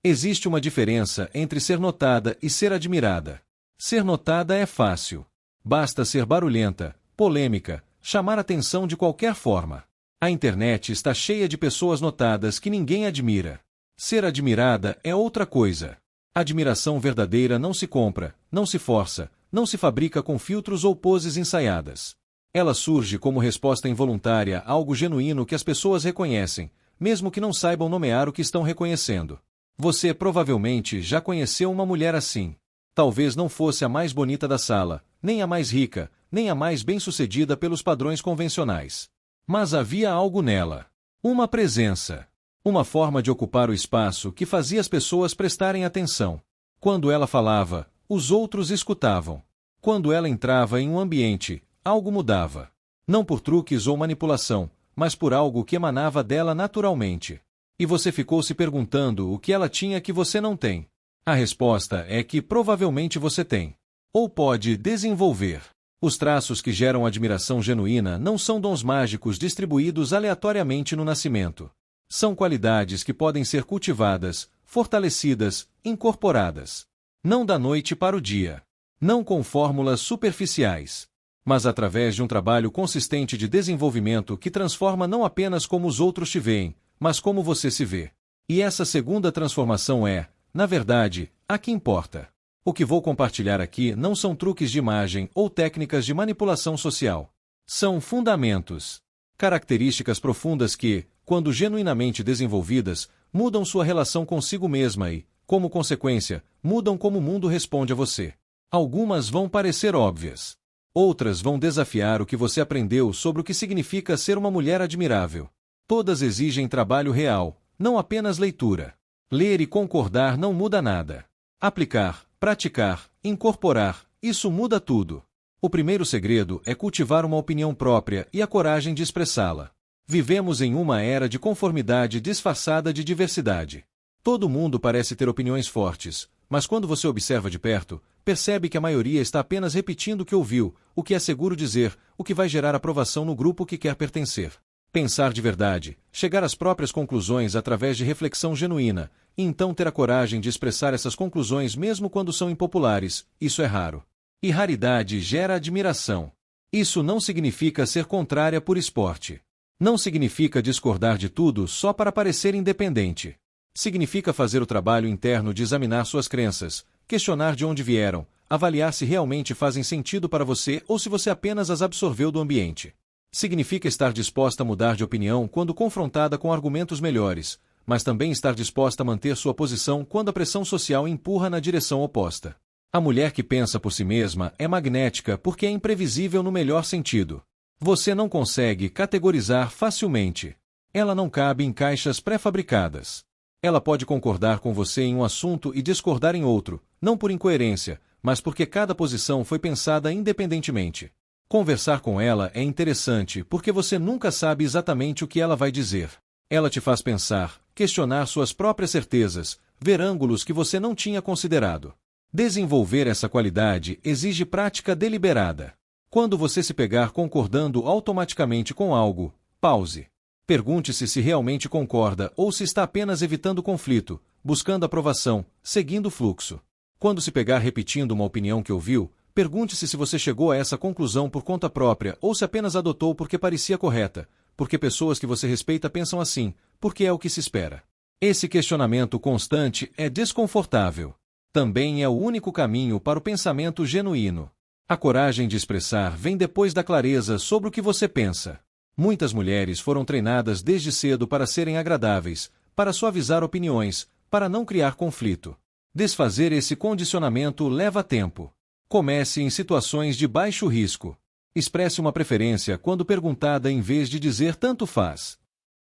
Existe uma diferença entre ser notada e ser admirada. Ser notada é fácil. Basta ser barulhenta, polêmica, chamar atenção de qualquer forma. A internet está cheia de pessoas notadas que ninguém admira. Ser admirada é outra coisa. Admiração verdadeira não se compra, não se força, não se fabrica com filtros ou poses ensaiadas. Ela surge como resposta involuntária a algo genuíno que as pessoas reconhecem, mesmo que não saibam nomear o que estão reconhecendo. Você provavelmente já conheceu uma mulher assim. Talvez não fosse a mais bonita da sala, nem a mais rica, nem a mais bem-sucedida pelos padrões convencionais. Mas havia algo nela. Uma presença. Uma forma de ocupar o espaço que fazia as pessoas prestarem atenção. Quando ela falava, os outros escutavam. Quando ela entrava em um ambiente, algo mudava. Não por truques ou manipulação, mas por algo que emanava dela naturalmente. E você ficou se perguntando o que ela tinha que você não tem. A resposta é que provavelmente você tem. Ou pode desenvolver. Os traços que geram admiração genuína não são dons mágicos distribuídos aleatoriamente no nascimento. São qualidades que podem ser cultivadas, fortalecidas, incorporadas. Não da noite para o dia. Não com fórmulas superficiais. Mas através de um trabalho consistente de desenvolvimento que transforma não apenas como os outros te veem, mas como você se vê. E essa segunda transformação é, na verdade, a que importa. O que vou compartilhar aqui não são truques de imagem ou técnicas de manipulação social. São fundamentos. Características profundas que, quando genuinamente desenvolvidas, mudam sua relação consigo mesma e, como consequência, mudam como o mundo responde a você. Algumas vão parecer óbvias. Outras vão desafiar o que você aprendeu sobre o que significa ser uma mulher admirável. Todas exigem trabalho real, não apenas leitura. Ler e concordar não muda nada. Aplicar, praticar, incorporar, isso muda tudo. O primeiro segredo é cultivar uma opinião própria e a coragem de expressá-la. Vivemos em uma era de conformidade disfarçada de diversidade. Todo mundo parece ter opiniões fortes, mas quando você observa de perto, percebe que a maioria está apenas repetindo o que ouviu, o que é seguro dizer, o que vai gerar aprovação no grupo que quer pertencer. Pensar de verdade, chegar às próprias conclusões através de reflexão genuína, e então ter a coragem de expressar essas conclusões mesmo quando são impopulares, isso é raro. E raridade gera admiração. Isso não significa ser contrária por esporte. Não significa discordar de tudo só para parecer independente. Significa fazer o trabalho interno de examinar suas crenças, questionar de onde vieram, avaliar se realmente fazem sentido para você ou se você apenas as absorveu do ambiente. Significa estar disposta a mudar de opinião quando confrontada com argumentos melhores, mas também estar disposta a manter sua posição quando a pressão social empurra na direção oposta. A mulher que pensa por si mesma é magnética porque é imprevisível no melhor sentido. Você não consegue categorizar facilmente. Ela não cabe em caixas pré-fabricadas. Ela pode concordar com você em um assunto e discordar em outro, não por incoerência, mas porque cada posição foi pensada independentemente. Conversar com ela é interessante porque você nunca sabe exatamente o que ela vai dizer. Ela te faz pensar, questionar suas próprias certezas, ver ângulos que você não tinha considerado. Desenvolver essa qualidade exige prática deliberada. Quando você se pegar concordando automaticamente com algo, pause. Pergunte-se se realmente concorda ou se está apenas evitando conflito, buscando aprovação, seguindo o fluxo. Quando se pegar repetindo uma opinião que ouviu, pergunte-se se você chegou a essa conclusão por conta própria ou se apenas adotou porque parecia correta, porque pessoas que você respeita pensam assim, porque é o que se espera. Esse questionamento constante é desconfortável. Também é o único caminho para o pensamento genuíno. A coragem de expressar vem depois da clareza sobre o que você pensa. Muitas mulheres foram treinadas desde cedo para serem agradáveis, para suavizar opiniões, para não criar conflito. Desfazer esse condicionamento leva tempo. Comece em situações de baixo risco. Expresse uma preferência quando perguntada em vez de dizer tanto faz.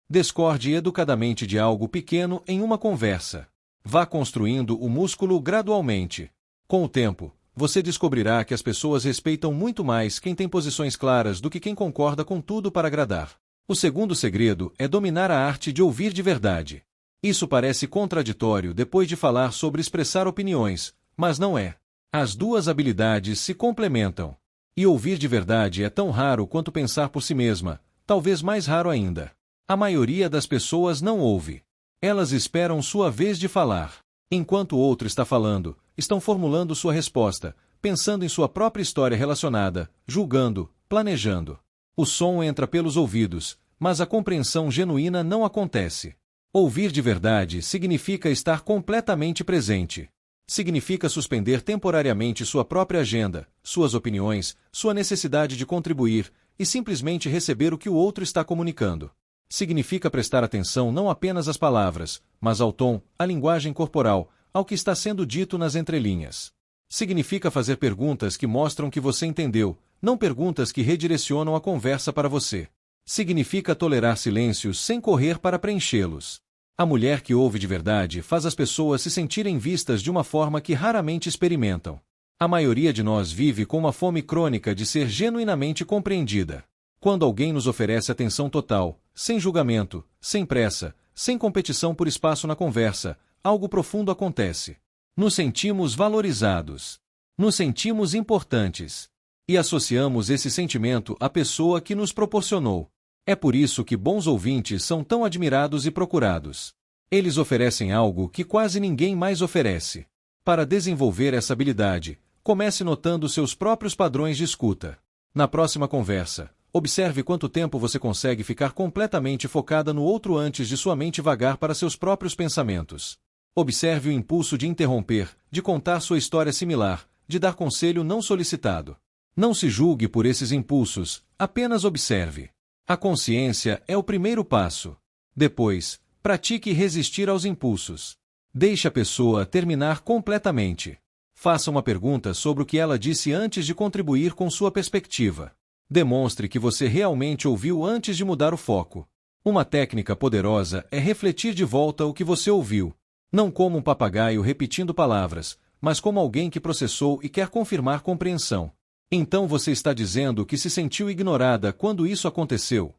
Discorde educadamente de algo pequeno em uma conversa. Vá construindo o músculo gradualmente. Com o tempo, você descobrirá que as pessoas respeitam muito mais quem tem posições claras do que quem concorda com tudo para agradar. O segundo segredo é dominar a arte de ouvir de verdade. Isso parece contraditório depois de falar sobre expressar opiniões, mas não é. As duas habilidades se complementam. E ouvir de verdade é tão raro quanto pensar por si mesma, talvez mais raro ainda. A maioria das pessoas não ouve. Elas esperam sua vez de falar. Enquanto o outro está falando, estão formulando sua resposta, pensando em sua própria história relacionada, julgando, planejando. O som entra pelos ouvidos, mas a compreensão genuína não acontece. Ouvir de verdade significa estar completamente presente. Significa suspender temporariamente sua própria agenda, suas opiniões, sua necessidade de contribuir, e simplesmente receber o que o outro está comunicando. Significa prestar atenção não apenas às palavras, mas ao tom, à linguagem corporal, ao que está sendo dito nas entrelinhas. Significa fazer perguntas que mostram que você entendeu, não perguntas que redirecionam a conversa para você. Significa tolerar silêncios sem correr para preenchê-los. A mulher que ouve de verdade faz as pessoas se sentirem vistas de uma forma que raramente experimentam. A maioria de nós vive com uma fome crônica de ser genuinamente compreendida. Quando alguém nos oferece atenção total, sem julgamento, sem pressa, sem competição por espaço na conversa, algo profundo acontece. Nos sentimos valorizados. Nos sentimos importantes. E associamos esse sentimento à pessoa que nos proporcionou. É por isso que bons ouvintes são tão admirados e procurados. Eles oferecem algo que quase ninguém mais oferece. Para desenvolver essa habilidade, comece notando seus próprios padrões de escuta. Na próxima conversa, observe quanto tempo você consegue ficar completamente focada no outro antes de sua mente vagar para seus próprios pensamentos. Observe o impulso de interromper, de contar sua história similar, de dar conselho não solicitado. Não se julgue por esses impulsos, apenas observe. A consciência é o primeiro passo. Depois, pratique resistir aos impulsos. Deixe a pessoa terminar completamente. Faça uma pergunta sobre o que ela disse antes de contribuir com sua perspectiva. Demonstre que você realmente ouviu antes de mudar o foco. Uma técnica poderosa é refletir de volta o que você ouviu. Não como um papagaio repetindo palavras, mas como alguém que processou e quer confirmar compreensão. Então você está dizendo que se sentiu ignorada quando isso aconteceu.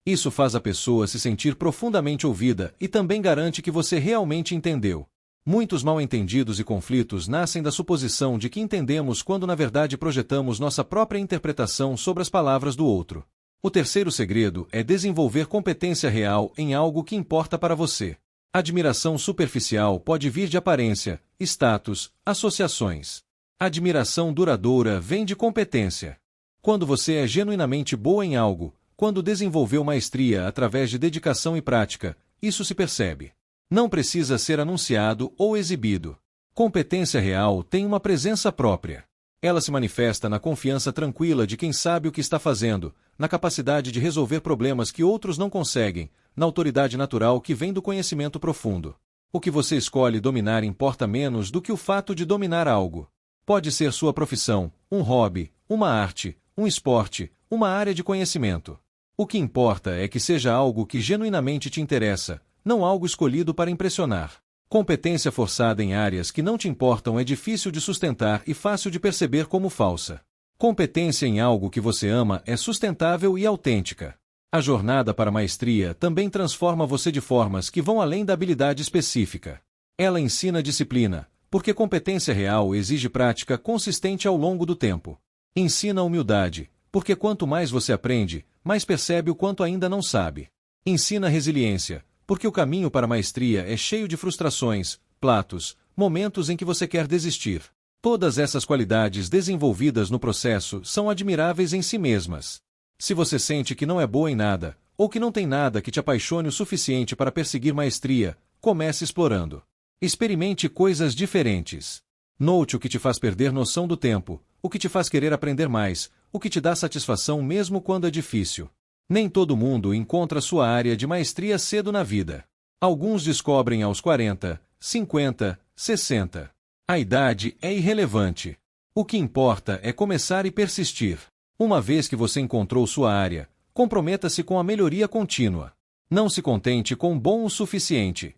Isso faz a pessoa se sentir profundamente ouvida e também garante que você realmente entendeu. Muitos mal-entendidos e conflitos nascem da suposição de que entendemos quando na verdade projetamos nossa própria interpretação sobre as palavras do outro. O terceiro segredo é desenvolver competência real em algo que importa para você. Admiração superficial pode vir de aparência, status, associações. Admiração duradoura vem de competência. Quando você é genuinamente boa em algo, quando desenvolveu maestria através de dedicação e prática, isso se percebe. Não precisa ser anunciado ou exibido. Competência real tem uma presença própria. Ela se manifesta na confiança tranquila de quem sabe o que está fazendo, na capacidade de resolver problemas que outros não conseguem, na autoridade natural que vem do conhecimento profundo. O que você escolhe dominar importa menos do que o fato de dominar algo. Pode ser sua profissão, um hobby, uma arte, um esporte, uma área de conhecimento. O que importa é que seja algo que genuinamente te interessa, não algo escolhido para impressionar. Competência forçada em áreas que não te importam é difícil de sustentar e fácil de perceber como falsa. Competência em algo que você ama é sustentável e autêntica. A jornada para a maestria também transforma você de formas que vão além da habilidade específica. Ela ensina disciplina, porque competência real exige prática consistente ao longo do tempo. Ensina humildade, porque quanto mais você aprende, mais percebe o quanto ainda não sabe. Ensina resiliência, porque o caminho para a maestria é cheio de frustrações, platos, momentos em que você quer desistir. Todas essas qualidades desenvolvidas no processo são admiráveis em si mesmas. Se você sente que não é boa em nada, ou que não tem nada que te apaixone o suficiente para perseguir maestria, comece explorando. Experimente coisas diferentes. Note o que te faz perder noção do tempo, o que te faz querer aprender mais, o que te dá satisfação mesmo quando é difícil. Nem todo mundo encontra sua área de maestria cedo na vida. Alguns descobrem aos 40, 50, 60. A idade é irrelevante. O que importa é começar e persistir. Uma vez que você encontrou sua área, comprometa-se com a melhoria contínua. Não se contente com bom o suficiente.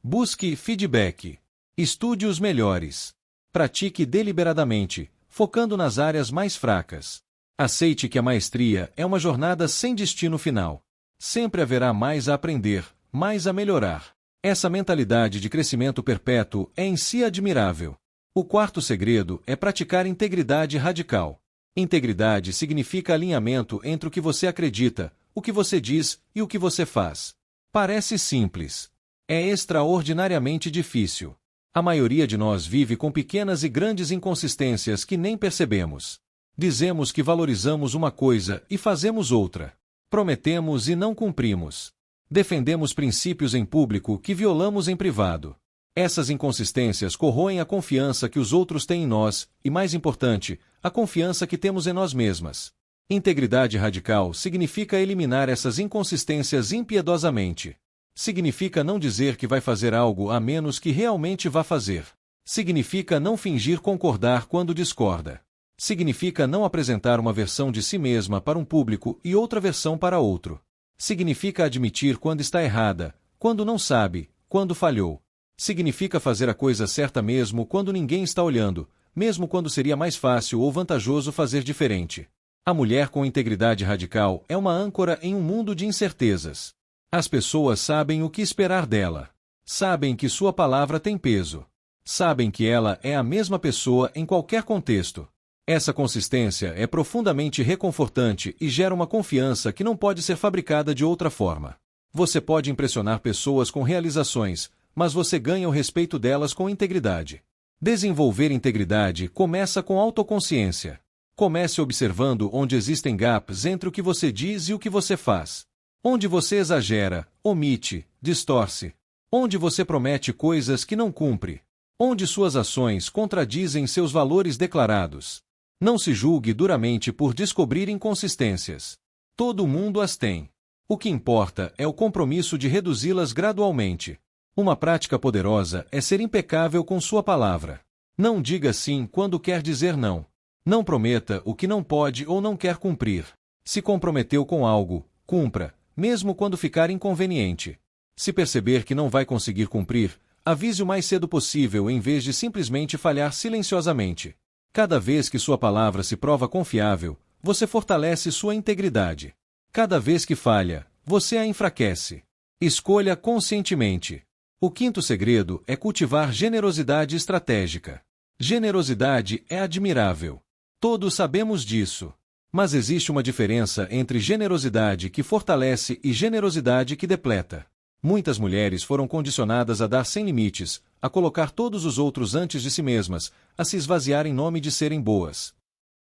Busque feedback. Estude os melhores. Pratique deliberadamente, focando nas áreas mais fracas. Aceite que a maestria é uma jornada sem destino final. Sempre haverá mais a aprender, mais a melhorar. Essa mentalidade de crescimento perpétuo é em si admirável. O quarto segredo é praticar integridade radical. Integridade significa alinhamento entre o que você acredita, o que você diz e o que você faz. Parece simples. É extraordinariamente difícil. A maioria de nós vive com pequenas e grandes inconsistências que nem percebemos. Dizemos que valorizamos uma coisa e fazemos outra. Prometemos e não cumprimos. Defendemos princípios em público que violamos em privado. Essas inconsistências corroem a confiança que os outros têm em nós e, mais importante, a confiança que temos em nós mesmas. Integridade radical significa eliminar essas inconsistências impiedosamente. Significa não dizer que vai fazer algo a menos que realmente vá fazer. Significa não fingir concordar quando discorda. Significa não apresentar uma versão de si mesma para um público e outra versão para outro. Significa admitir quando está errada, quando não sabe, quando falhou. Significa fazer a coisa certa mesmo quando ninguém está olhando, mesmo quando seria mais fácil ou vantajoso fazer diferente. A mulher com integridade radical é uma âncora em um mundo de incertezas. As pessoas sabem o que esperar dela. Sabem que sua palavra tem peso. Sabem que ela é a mesma pessoa em qualquer contexto. Essa consistência é profundamente reconfortante e gera uma confiança que não pode ser fabricada de outra forma. Você pode impressionar pessoas com realizações, mas você ganha o respeito delas com integridade. Desenvolver integridade começa com autoconsciência. Comece observando onde existem gaps entre o que você diz e o que você faz. Onde você exagera, omite, distorce. Onde você promete coisas que não cumpre. Onde suas ações contradizem seus valores declarados. Não se julgue duramente por descobrir inconsistências. Todo mundo as tem. O que importa é o compromisso de reduzi-las gradualmente. Uma prática poderosa é ser impecável com sua palavra. Não diga sim quando quer dizer não. Não prometa o que não pode ou não quer cumprir. Se comprometeu com algo, cumpra, mesmo quando ficar inconveniente. Se perceber que não vai conseguir cumprir, avise o mais cedo possível em vez de simplesmente falhar silenciosamente. Cada vez que sua palavra se prova confiável, você fortalece sua integridade. Cada vez que falha, você a enfraquece. Escolha conscientemente. O quinto segredo é cultivar generosidade estratégica. Generosidade é admirável. Todos sabemos disso. Mas existe uma diferença entre generosidade que fortalece e generosidade que depleta. Muitas mulheres foram condicionadas a dar sem limites, a colocar todos os outros antes de si mesmas, a se esvaziar em nome de serem boas.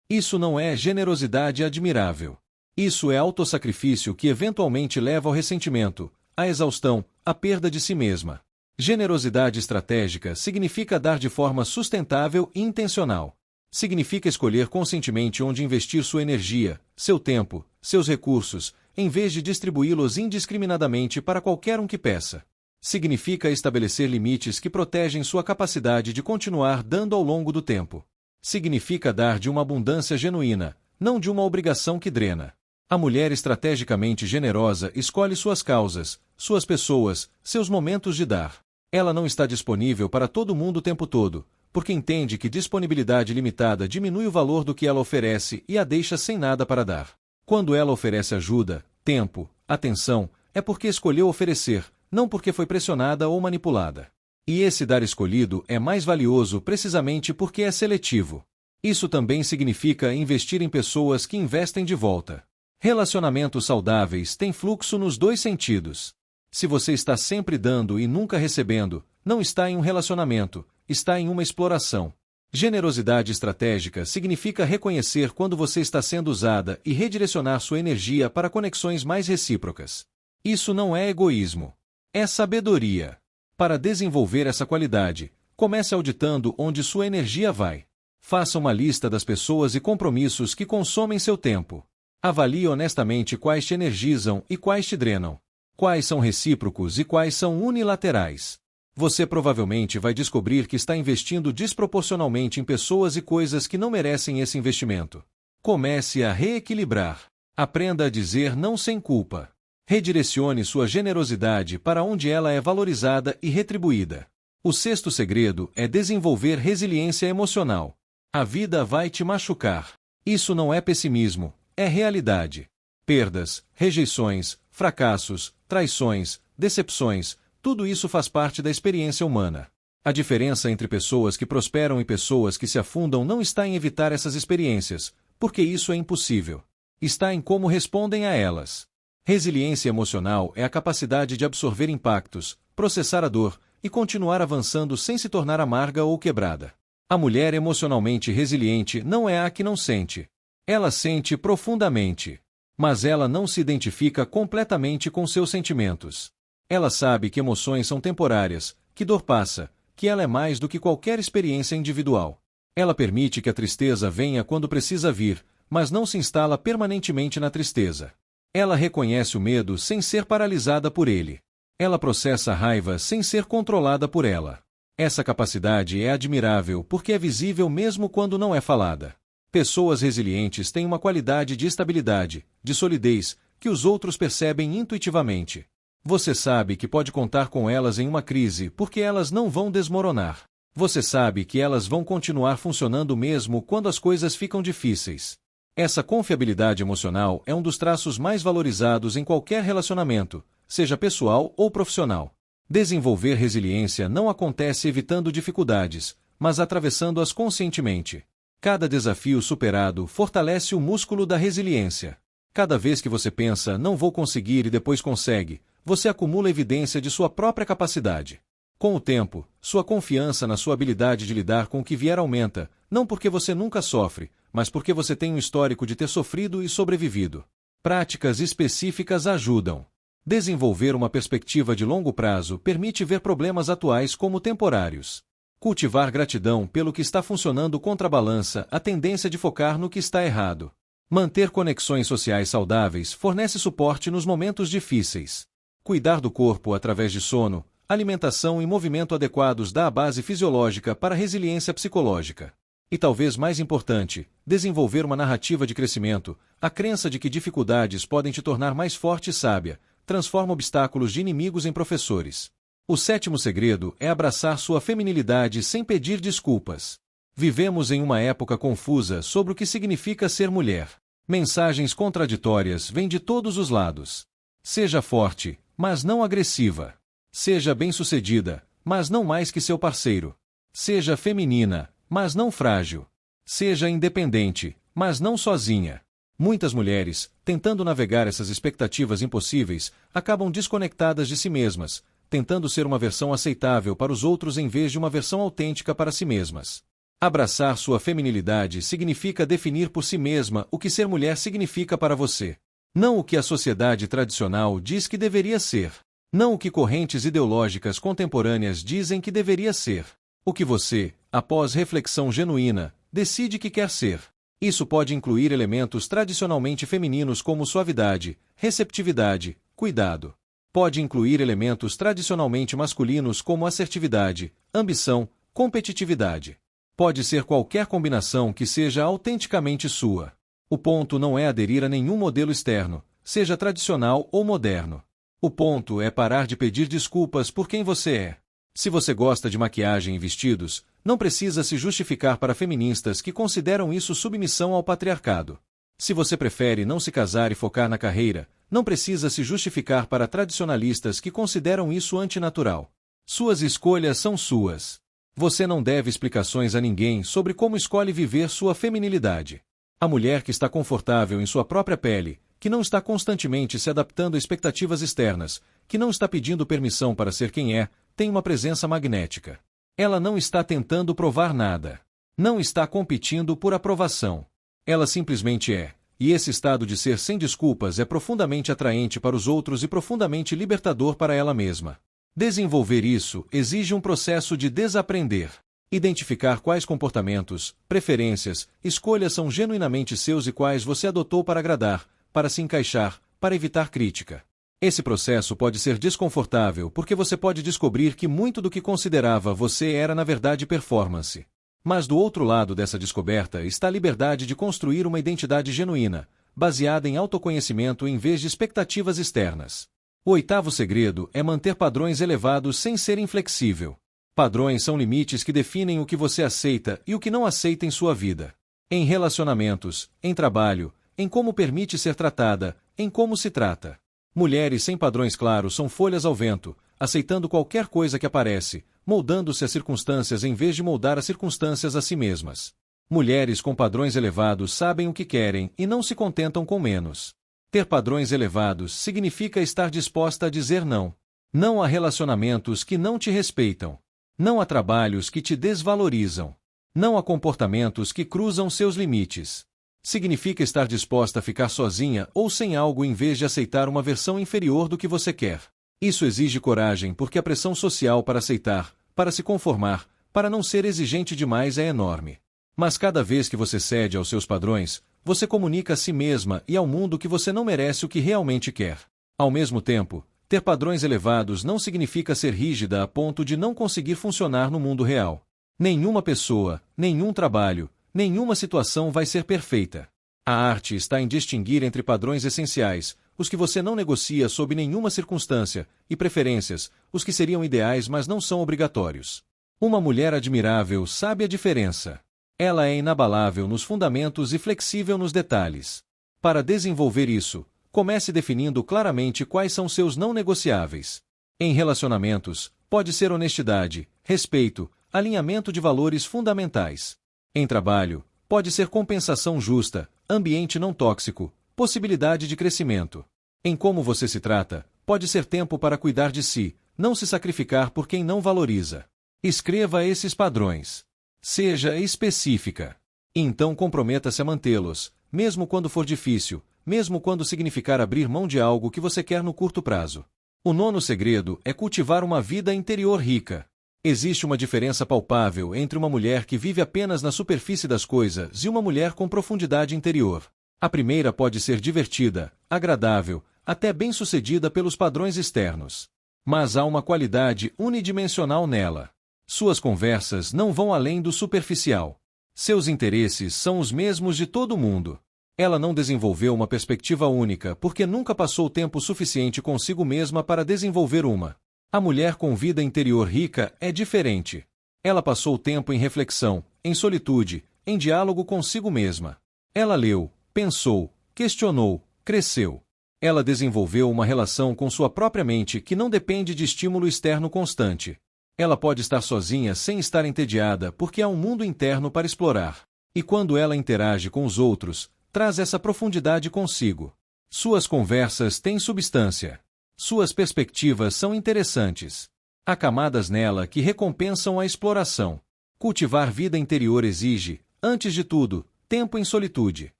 Isso não é generosidade admirável. Isso é autossacrifício que eventualmente leva ao ressentimento, à exaustão, à perda de si mesma. Generosidade estratégica significa dar de forma sustentável e intencional. Significa escolher conscientemente onde investir sua energia, seu tempo, seus recursos, em vez de distribuí-los indiscriminadamente para qualquer um que peça. Significa estabelecer limites que protegem sua capacidade de continuar dando ao longo do tempo. Significa dar de uma abundância genuína, não de uma obrigação que drena. A mulher estrategicamente generosa escolhe suas causas, suas pessoas, seus momentos de dar. Ela não está disponível para todo mundo o tempo todo, porque entende que disponibilidade limitada diminui o valor do que ela oferece e a deixa sem nada para dar. Quando ela oferece ajuda, tempo, atenção, é porque escolheu oferecer, não porque foi pressionada ou manipulada. E esse dar escolhido é mais valioso precisamente porque é seletivo. Isso também significa investir em pessoas que investem de volta. Relacionamentos saudáveis têm fluxo nos dois sentidos. Se você está sempre dando e nunca recebendo, não está em um relacionamento, está em uma exploração. Generosidade estratégica significa reconhecer quando você está sendo usada e redirecionar sua energia para conexões mais recíprocas. Isso não é egoísmo. É sabedoria. Para desenvolver essa qualidade, comece auditando onde sua energia vai. Faça uma lista das pessoas e compromissos que consomem seu tempo. Avalie honestamente quais te energizam e quais te drenam. Quais são recíprocos e quais são unilaterais. Você provavelmente vai descobrir que está investindo desproporcionalmente em pessoas e coisas que não merecem esse investimento. Comece a reequilibrar. Aprenda a dizer não sem culpa. Redirecione sua generosidade para onde ela é valorizada e retribuída. O sexto segredo é desenvolver resiliência emocional. A vida vai te machucar. Isso não é pessimismo, é realidade. Perdas, rejeições, fracassos, traições, decepções, tudo isso faz parte da experiência humana. A diferença entre pessoas que prosperam e pessoas que se afundam não está em evitar essas experiências, porque isso é impossível. Está em como respondem a elas. Resiliência emocional é a capacidade de absorver impactos, processar a dor e continuar avançando sem se tornar amarga ou quebrada. A mulher emocionalmente resiliente não é a que não sente. Ela sente profundamente. Mas ela não se identifica completamente com seus sentimentos. Ela sabe que emoções são temporárias, que dor passa, que ela é mais do que qualquer experiência individual. Ela permite que a tristeza venha quando precisa vir, mas não se instala permanentemente na tristeza. Ela reconhece o medo sem ser paralisada por ele. Ela processa a raiva sem ser controlada por ela. Essa capacidade é admirável porque é visível mesmo quando não é falada. Pessoas resilientes têm uma qualidade de estabilidade, de solidez, que os outros percebem intuitivamente. Você sabe que pode contar com elas em uma crise porque elas não vão desmoronar. Você sabe que elas vão continuar funcionando mesmo quando as coisas ficam difíceis. Essa confiabilidade emocional é um dos traços mais valorizados em qualquer relacionamento, seja pessoal ou profissional. Desenvolver resiliência não acontece evitando dificuldades, mas atravessando-as conscientemente. Cada desafio superado fortalece o músculo da resiliência. Cada vez que você pensa, não vou conseguir e depois consegue, você acumula evidência de sua própria capacidade. Com o tempo, sua confiança na sua habilidade de lidar com o que vier aumenta, não porque você nunca sofre, mas porque você tem um histórico de ter sofrido e sobrevivido. Práticas específicas ajudam. Desenvolver uma perspectiva de longo prazo permite ver problemas atuais como temporários. Cultivar gratidão pelo que está funcionando contrabalança a tendência de focar no que está errado. Manter conexões sociais saudáveis fornece suporte nos momentos difíceis. Cuidar do corpo através de sono, alimentação e movimento adequados dá a base fisiológica para a resiliência psicológica. E talvez mais importante, desenvolver uma narrativa de crescimento, a crença de que dificuldades podem te tornar mais forte e sábia, transforma obstáculos de inimigos em professores. O sétimo segredo é abraçar sua feminilidade sem pedir desculpas. Vivemos em uma época confusa sobre o que significa ser mulher. Mensagens contraditórias vêm de todos os lados. Seja forte, mas não agressiva. Seja bem-sucedida, mas não mais que seu parceiro. Seja feminina, mas não frágil. Seja independente, mas não sozinha. Muitas mulheres, tentando navegar essas expectativas impossíveis, acabam desconectadas de si mesmas, tentando ser uma versão aceitável para os outros em vez de uma versão autêntica para si mesmas. Abraçar sua feminilidade significa definir por si mesma o que ser mulher significa para você. Não o que a sociedade tradicional diz que deveria ser. Não o que correntes ideológicas contemporâneas dizem que deveria ser. O que você, após reflexão genuína, decide que quer ser. Isso pode incluir elementos tradicionalmente femininos como suavidade, receptividade, cuidado. Pode incluir elementos tradicionalmente masculinos como assertividade, ambição, competitividade. Pode ser qualquer combinação que seja autenticamente sua. O ponto não é aderir a nenhum modelo externo, seja tradicional ou moderno. O ponto é parar de pedir desculpas por quem você é. Se você gosta de maquiagem e vestidos, não precisa se justificar para feministas que consideram isso submissão ao patriarcado. Se você prefere não se casar e focar na carreira, não precisa se justificar para tradicionalistas que consideram isso antinatural. Suas escolhas são suas. Você não deve explicações a ninguém sobre como escolhe viver sua feminilidade. A mulher que está confortável em sua própria pele, que não está constantemente se adaptando a expectativas externas, que não está pedindo permissão para ser quem é, tem uma presença magnética. Ela não está tentando provar nada. Não está competindo por aprovação. Ela simplesmente é. E esse estado de ser sem desculpas é profundamente atraente para os outros e profundamente libertador para ela mesma. Desenvolver isso exige um processo de desaprender. Identificar quais comportamentos, preferências, escolhas são genuinamente seus e quais você adotou para agradar, para se encaixar, para evitar crítica. Esse processo pode ser desconfortável porque você pode descobrir que muito do que considerava você era na verdade performance. Mas do outro lado dessa descoberta está a liberdade de construir uma identidade genuína, baseada em autoconhecimento em vez de expectativas externas. O oitavo segredo é manter padrões elevados sem ser inflexível. Padrões são limites que definem o que você aceita e o que não aceita em sua vida. Em relacionamentos, em trabalho, em como permite ser tratada, em como se trata. Mulheres sem padrões claros são folhas ao vento, aceitando qualquer coisa que aparece, moldando-se às circunstâncias em vez de moldar as circunstâncias a si mesmas. Mulheres com padrões elevados sabem o que querem e não se contentam com menos. Ter padrões elevados significa estar disposta a dizer não. Não há relacionamentos que não te respeitam. Não há trabalhos que te desvalorizam. Não há comportamentos que cruzam seus limites. Significa estar disposta a ficar sozinha ou sem algo em vez de aceitar uma versão inferior do que você quer. Isso exige coragem porque a pressão social para aceitar, para se conformar, para não ser exigente demais é enorme. Mas cada vez que você cede aos seus padrões, você comunica a si mesma e ao mundo que você não merece o que realmente quer. Ao mesmo tempo, ter padrões elevados não significa ser rígida a ponto de não conseguir funcionar no mundo real. Nenhuma pessoa, nenhum trabalho, nenhuma situação vai ser perfeita. A arte está em distinguir entre padrões essenciais, os que você não negocia sob nenhuma circunstância, e preferências, os que seriam ideais mas não são obrigatórios. Uma mulher admirável sabe a diferença. Ela é inabalável nos fundamentos e flexível nos detalhes. Para desenvolver isso, comece definindo claramente quais são seus não negociáveis. Em relacionamentos, pode ser honestidade, respeito, alinhamento de valores fundamentais. Em trabalho, pode ser compensação justa, ambiente não tóxico, possibilidade de crescimento. Em como você se trata, pode ser tempo para cuidar de si, não se sacrificar por quem não valoriza. Escreva esses padrões. Seja específica. Então comprometa-se a mantê-los, mesmo quando for difícil, mesmo quando significar abrir mão de algo que você quer no curto prazo. O nono segredo é cultivar uma vida interior rica. Existe uma diferença palpável entre uma mulher que vive apenas na superfície das coisas e uma mulher com profundidade interior. A primeira pode ser divertida, agradável, até bem-sucedida pelos padrões externos. Mas há uma qualidade unidimensional nela. Suas conversas não vão além do superficial. Seus interesses são os mesmos de todo mundo. Ela não desenvolveu uma perspectiva única porque nunca passou tempo suficiente consigo mesma para desenvolver uma. A mulher com vida interior rica é diferente. Ela passou tempo em reflexão, em solitude, em diálogo consigo mesma. Ela leu, pensou, questionou, cresceu. Ela desenvolveu uma relação com sua própria mente que não depende de estímulo externo constante. Ela pode estar sozinha sem estar entediada porque há um mundo interno para explorar. E quando ela interage com os outros, traz essa profundidade consigo. Suas conversas têm substância. Suas perspectivas são interessantes. Há camadas nela que recompensam a exploração. Cultivar vida interior exige, antes de tudo, tempo em solitude.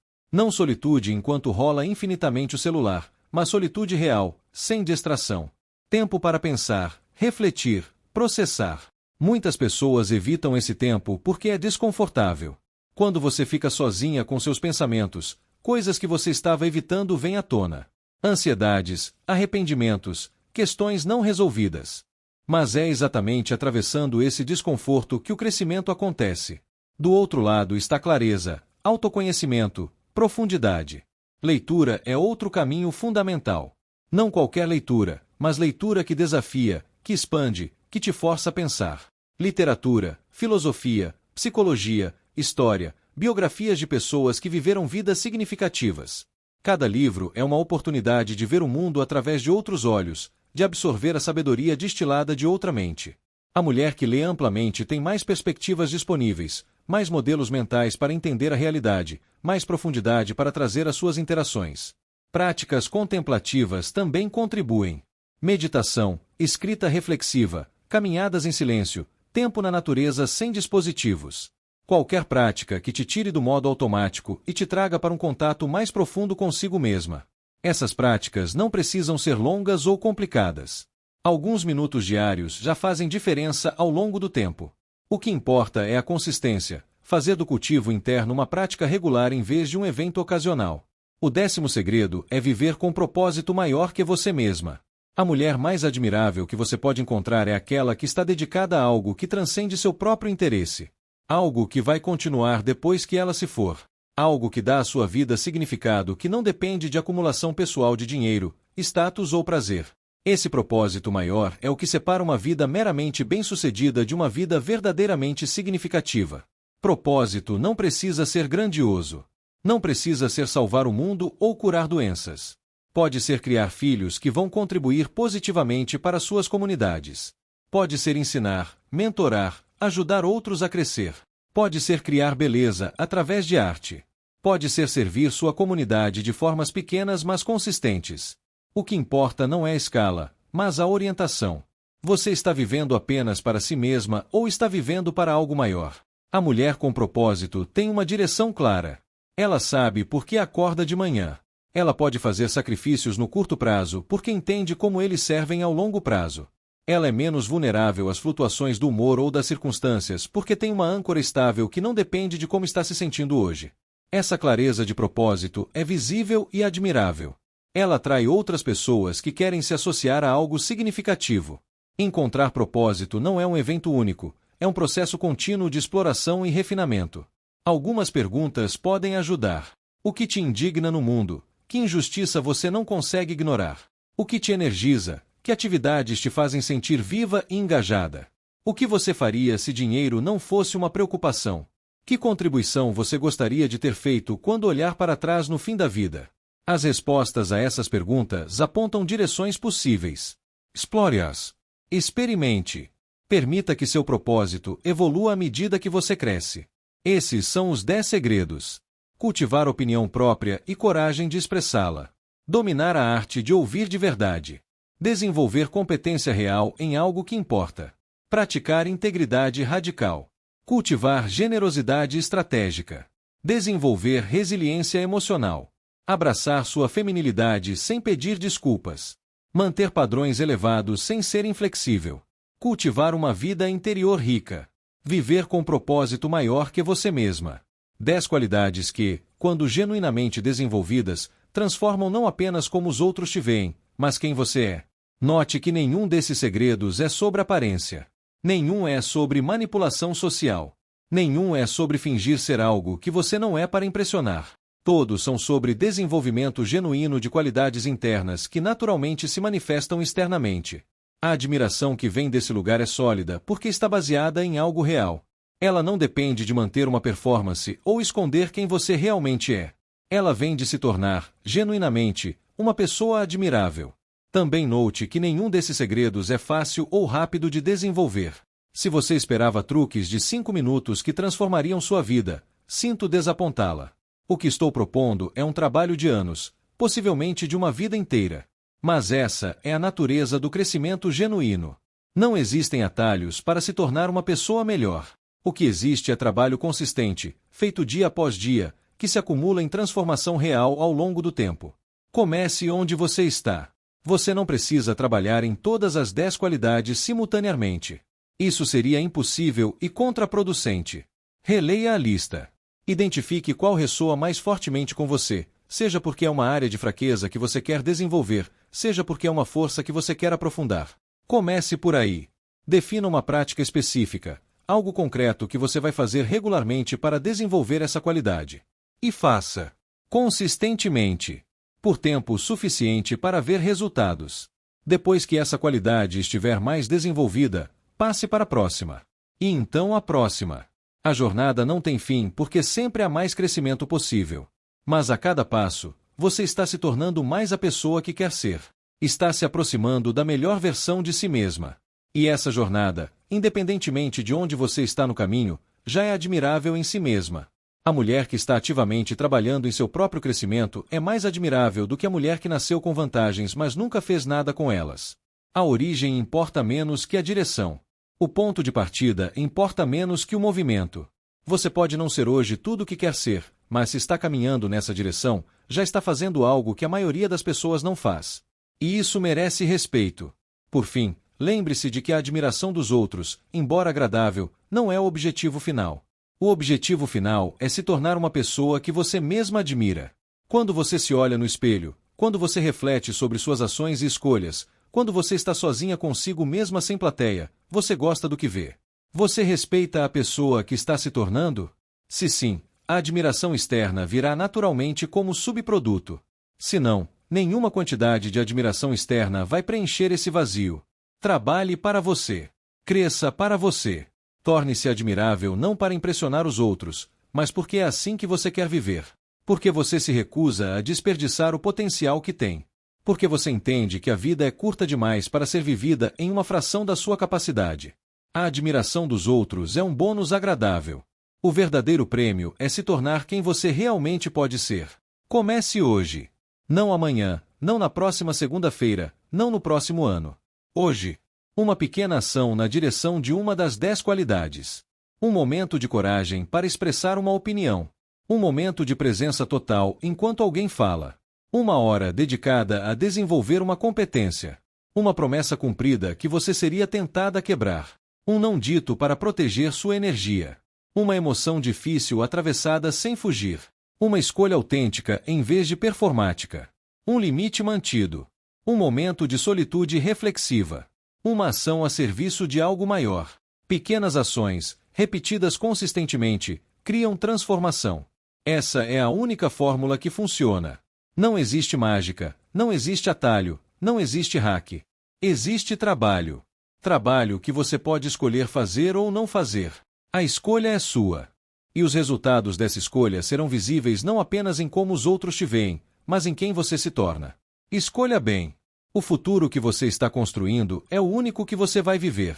Não solitude enquanto rola infinitamente o celular, mas solitude real, sem distração. Tempo para pensar, refletir, processar. Muitas pessoas evitam esse tempo porque é desconfortável. Quando você fica sozinha com seus pensamentos, coisas que você estava evitando vêm à tona. Ansiedades, arrependimentos, questões não resolvidas. Mas é exatamente atravessando esse desconforto que o crescimento acontece. Do outro lado está clareza, autoconhecimento, profundidade. Leitura é outro caminho fundamental. Não qualquer leitura, mas leitura que desafia, que expande, que te força a pensar. Literatura, filosofia, psicologia, história, biografias de pessoas que viveram vidas significativas. Cada livro é uma oportunidade de ver o mundo através de outros olhos, de absorver a sabedoria destilada de outra mente. A mulher que lê amplamente tem mais perspectivas disponíveis, mais modelos mentais para entender a realidade, mais profundidade para trazer as suas interações. Práticas contemplativas também contribuem. Meditação, escrita reflexiva, caminhadas em silêncio, tempo na natureza sem dispositivos. Qualquer prática que te tire do modo automático e te traga para um contato mais profundo consigo mesma. Essas práticas não precisam ser longas ou complicadas. Alguns minutos diários já fazem diferença ao longo do tempo. O que importa é a consistência, fazer do cultivo interno uma prática regular em vez de um evento ocasional. O 10º segredo é viver com um propósito maior que você mesma. A mulher mais admirável que você pode encontrar é aquela que está dedicada a algo que transcende seu próprio interesse. Algo que vai continuar depois que ela se for. Algo que dá à sua vida significado que não depende de acumulação pessoal de dinheiro, status ou prazer. Esse propósito maior é o que separa uma vida meramente bem-sucedida de uma vida verdadeiramente significativa. Propósito não precisa ser grandioso. Não precisa ser salvar o mundo ou curar doenças. Pode ser criar filhos que vão contribuir positivamente para suas comunidades. Pode ser ensinar, mentorar, ajudar outros a crescer. Pode ser criar beleza através de arte. Pode ser servir sua comunidade de formas pequenas mas consistentes. O que importa não é a escala, mas a orientação. Você está vivendo apenas para si mesma ou está vivendo para algo maior? A mulher com propósito tem uma direção clara. Ela sabe por que acorda de manhã. Ela pode fazer sacrifícios no curto prazo porque entende como eles servem ao longo prazo. Ela é menos vulnerável às flutuações do humor ou das circunstâncias porque tem uma âncora estável que não depende de como está se sentindo hoje. Essa clareza de propósito é visível e admirável. Ela atrai outras pessoas que querem se associar a algo significativo. Encontrar propósito não é um evento único, é um processo contínuo de exploração e refinamento. Algumas perguntas podem ajudar. O que te indigna no mundo? Que injustiça você não consegue ignorar? O que te energiza? Que atividades te fazem sentir viva e engajada? O que você faria se dinheiro não fosse uma preocupação? Que contribuição você gostaria de ter feito quando olhar para trás no fim da vida? As respostas a essas perguntas apontam direções possíveis. Explore-as. Experimente. Permita que seu propósito evolua à medida que você cresce. Esses são os 10 segredos. Cultivar opinião própria e coragem de expressá-la. Dominar a arte de ouvir de verdade. Desenvolver competência real em algo que importa. Praticar integridade radical. Cultivar generosidade estratégica. Desenvolver resiliência emocional. Abraçar sua feminilidade sem pedir desculpas. Manter padrões elevados sem ser inflexível. Cultivar uma vida interior rica. Viver com propósito maior que você mesma. 10 qualidades que, quando genuinamente desenvolvidas, transformam não apenas como os outros te veem, mas quem você é. Note que nenhum desses segredos é sobre aparência. Nenhum é sobre manipulação social. Nenhum é sobre fingir ser algo que você não é para impressionar. Todos são sobre desenvolvimento genuíno de qualidades internas que naturalmente se manifestam externamente. A admiração que vem desse lugar é sólida porque está baseada em algo real. Ela não depende de manter uma performance ou esconder quem você realmente é. Ela vem de se tornar, genuinamente, uma pessoa admirável. Também note que nenhum desses segredos é fácil ou rápido de desenvolver. Se você esperava truques de 5 minutos que transformariam sua vida, sinto desapontá-la. O que estou propondo é um trabalho de anos, possivelmente de uma vida inteira. Mas essa é a natureza do crescimento genuíno. Não existem atalhos para se tornar uma pessoa melhor. O que existe é trabalho consistente, feito dia após dia, que se acumula em transformação real ao longo do tempo. Comece onde você está. Você não precisa trabalhar em todas as 10 qualidades simultaneamente. Isso seria impossível e contraproducente. Releia a lista. Identifique qual ressoa mais fortemente com você, seja porque é uma área de fraqueza que você quer desenvolver, seja porque é uma força que você quer aprofundar. Comece por aí. Defina uma prática específica, algo concreto que você vai fazer regularmente para desenvolver essa qualidade. E faça consistentemente, por tempo suficiente para ver resultados. Depois que essa qualidade estiver mais desenvolvida, passe para a próxima. E então a próxima. A jornada não tem fim porque sempre há mais crescimento possível. Mas a cada passo, você está se tornando mais a pessoa que quer ser. Está se aproximando da melhor versão de si mesma. E essa jornada, independentemente de onde você está no caminho, já é admirável em si mesma. A mulher que está ativamente trabalhando em seu próprio crescimento é mais admirável do que a mulher que nasceu com vantagens mas nunca fez nada com elas. A origem importa menos que a direção. O ponto de partida importa menos que o movimento. Você pode não ser hoje tudo o que quer ser, mas se está caminhando nessa direção, já está fazendo algo que a maioria das pessoas não faz. E isso merece respeito. Por fim, lembre-se de que a admiração dos outros, embora agradável, não é o objetivo final. O objetivo final é se tornar uma pessoa que você mesma admira. Quando você se olha no espelho, quando você reflete sobre suas ações e escolhas, quando você está sozinha consigo mesma sem plateia, você gosta do que vê. Você respeita a pessoa que está se tornando? Se sim, a admiração externa virá naturalmente como subproduto. Se não, nenhuma quantidade de admiração externa vai preencher esse vazio. Trabalhe para você. Cresça para você. Torne-se admirável não para impressionar os outros, mas porque é assim que você quer viver. Porque você se recusa a desperdiçar o potencial que tem. Porque você entende que a vida é curta demais para ser vivida em uma fração da sua capacidade. A admiração dos outros é um bônus agradável. O verdadeiro prêmio é se tornar quem você realmente pode ser. Comece hoje. Não amanhã, não na próxima segunda-feira, não no próximo ano. Hoje, uma pequena ação na direção de uma das 10 qualidades. Um momento de coragem para expressar uma opinião. Um momento de presença total enquanto alguém fala. Uma hora dedicada a desenvolver uma competência. Uma promessa cumprida que você seria tentada a quebrar. Um não dito para proteger sua energia. Uma emoção difícil atravessada sem fugir. Uma escolha autêntica em vez de performática. Um limite mantido. Um momento de solitude reflexiva. Uma ação a serviço de algo maior. Pequenas ações, repetidas consistentemente, criam transformação. Essa é a única fórmula que funciona. Não existe mágica, não existe atalho, não existe hack. Existe trabalho. Trabalho que você pode escolher fazer ou não fazer. A escolha é sua. E os resultados dessa escolha serão visíveis não apenas em como os outros te veem, mas em quem você se torna. Escolha bem. O futuro que você está construindo é o único que você vai viver.